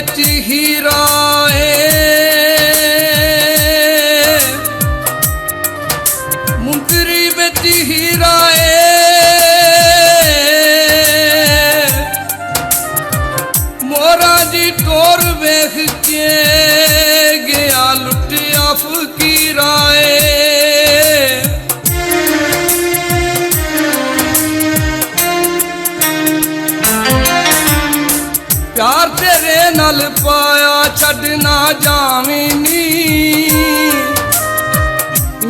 ਵਿੱਚ ਹੀਰਾ ਏ, ਮੁੰਦਰੀ ਵਿੱਚ ਹੀਰਾ ਏ, ਮੋਰਾਂ ਦੀ ਟੋਰ ਵੇਖ ਕੇ ਗਿਆ ਲੁੱਟਿਆ ਫਕੀਰਾ ਏ। प्यार तेरे नाल पाया छड़ ना जावी नी,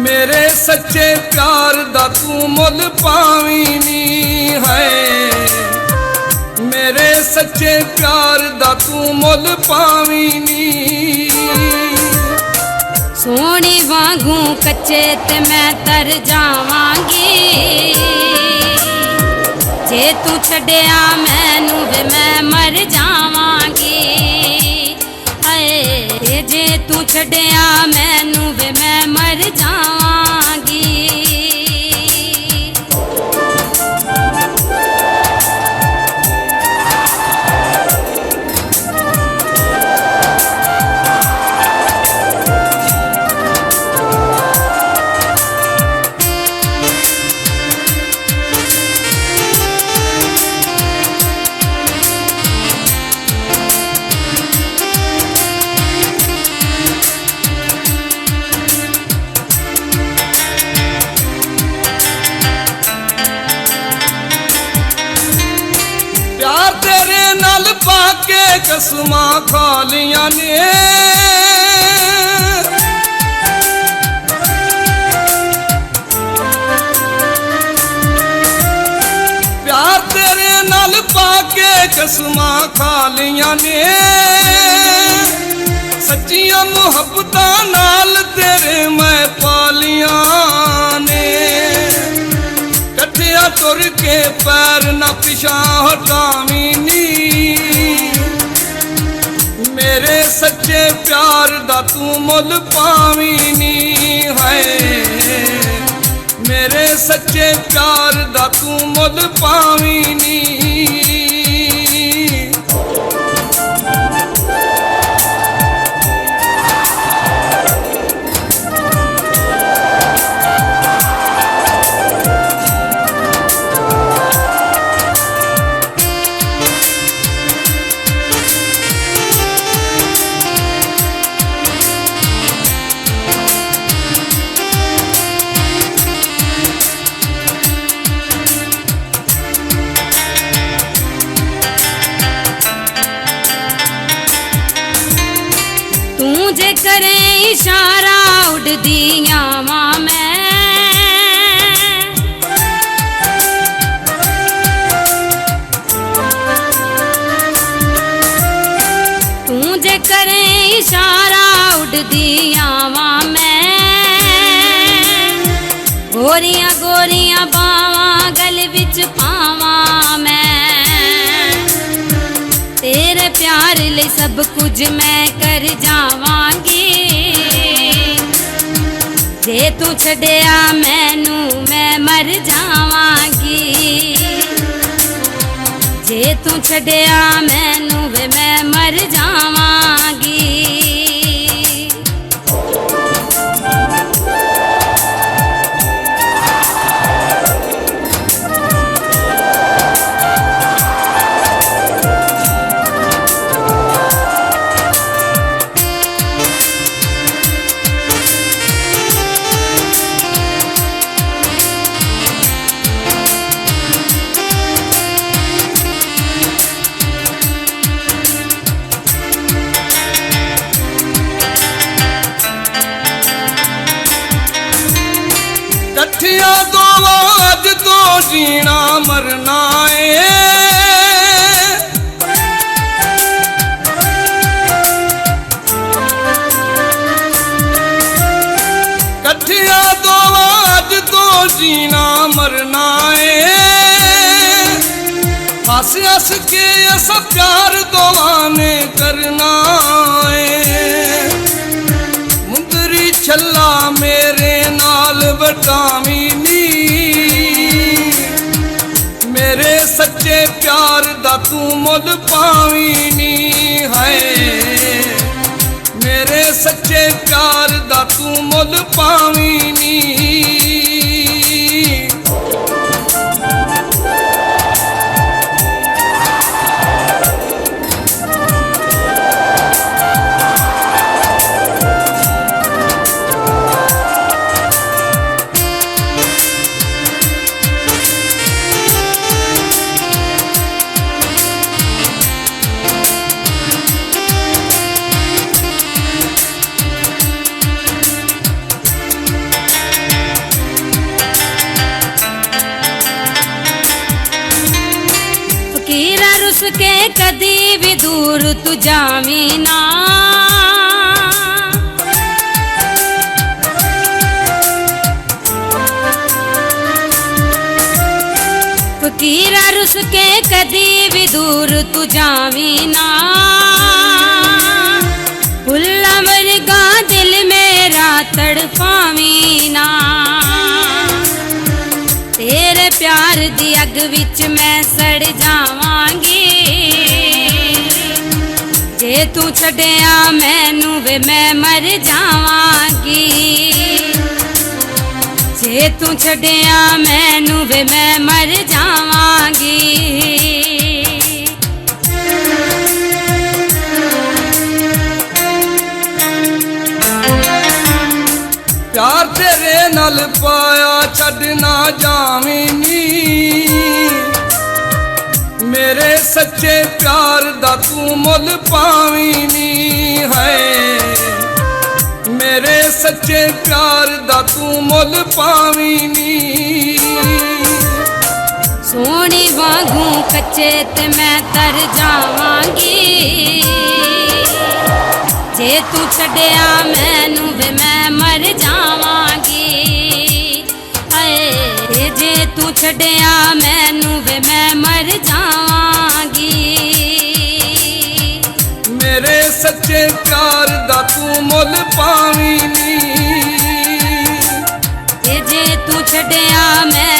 मेरे सच्चे प्यार दा तू मुल पावी नी है, मेरे सच्चे प्यार दा तू मुल पावी नी। सोनी वांगू कच्चे ते मैं तर जावांगी, जे तू छड़िया मैनू वे मैं मर जावांगी, हाय जे तू छड़िया मैनू वे मैं मर जावांगी। प्यार तेरे नाल पाके कसमां खा लियां ने, प्यार तेरे नाल पाके कसमां खा लियां ने, सच्चियां मुहब्बतां नाल तेरे मैं पालियां ने। कट्ठिया तुर के पैर न पिछा हटावी नी, मेरे सच्चे प्यार दा तू मुल पावी नी है, मेरे सच्चे प्यार दा तू मुल पावी नी। तू जे करे इशारा उड़दी आवां मैं, तू जे करे इशारा उड़दी आवां मैं, गोरियां गोरियां बावां गल विच पावां मैं, तेरे प्यार ले सब कुछ मैं कर जावांगी, जे तू छड़िया मैनू मैं मर जावांगी, जे तू छड़िया मैनू वे मैं मर जावांगी। कट्ठिया दोवां अज तो जीना मरना ए, कट्ठिया दोवां अज तो जीना मरना ए, हस हस के अस प्यार दोवां ने करना ए। मुंदरी छल्ला मेरे नाल बटावी नी, मेरे सच्चे ਪਿਆਰ ਦਾ ਤੂੰ ਮੁੱਲ ਪਾਵੀਂ ਨੀ ਹੈ ਮੇਰੇ ਸੱਚੇ ਪਿਆਰ ਦਾ ਤੂੰ ਮੁੱਲ ਪਾਵੀਂ ਨੀ ਫਕੀਰਾ ਰੁੱਸ ਕੇ ਕਦੀ ਵੀ ਦੂਰ ਤੂੰ ਜਾਵੀਂ ਨਾ ਫਕੀਰਾ ਰੁੱਸ ਕੇ ਕਦੀ ਵੀ ਦੂਰ ਤੂੰ ਜਾਵੀਂ ਨਾ ਫੁੱਲਾਂ ਵਰਗਾ ਦਿਲ ਮੇਰਾ ਤੜਫਾਵੀਂ ਨਾ ਤੇਰੇ ਪਿਆਰ ਦੀ ਅੱਗ ਵਿੱਚ ਮੈਂ ਸੜ ਜਾਵਾਂਗੀ ਜੇ ਤੂੰ ਛੱਡਿਆ ਮੈਨੂੰ ਵੇ ਮੈਂ ਮਰ ਜਾਵਾਂਗੀ ਜੇ ਤੂੰ ਛੱਡਿਆ ਮੈਨੂੰ ਵੇ ਮੈਂ ਮਰ ਜਾਵਾਂਗੀ ਪਿਆਰ ਤੇਰੇ ਨਾਲ ਪਾਇਆ ਛੱਡ ਨਾ ਜਾਵੀਂ ਨੀ ਮੇਰੇ ਸੱਚੇ ਪਿਆਰ ਦਾ ਤੂੰ ਮੁੱਲ ਪਾਵੀਂ ਨੀ ਹੈ ਮੇਰੇ ਸੱਚੇ ਪਿਆਰ ਦਾ ਤੂੰ ਮੁੱਲ ਪਾਵੀਂ ਨੀ ਸੋਹਣੀ ਵਾਂਗੂ ਕੱਚੇ ਤੇ ਮੈਂ ਤਰ ਜਾਵਾਂਗੀ ਜੇ ਤੂੰ ਛੱਡਿਆ ਮੈਨੂੰ ਵੇ ਮੈਂ ਮਰ ਜਾਵਾਂਗੀ ਹਾਏ ਜੇ ਤੂੰ ਛੱਡਿਆ ਮੈਨੂੰ ਵੇ ਮੈਂ ਮਰ ਜਾਵਾਂਗੀ ਮੇਰੇ ਸੱਚੇ ਪਿਆਰ ਦਾ ਤੂੰ ਮੁੱਲ ਪਾਵੀਂ ਨੀ ਜੇ ਤੂੰ ਛੱਡਿਆ ਮੈਂ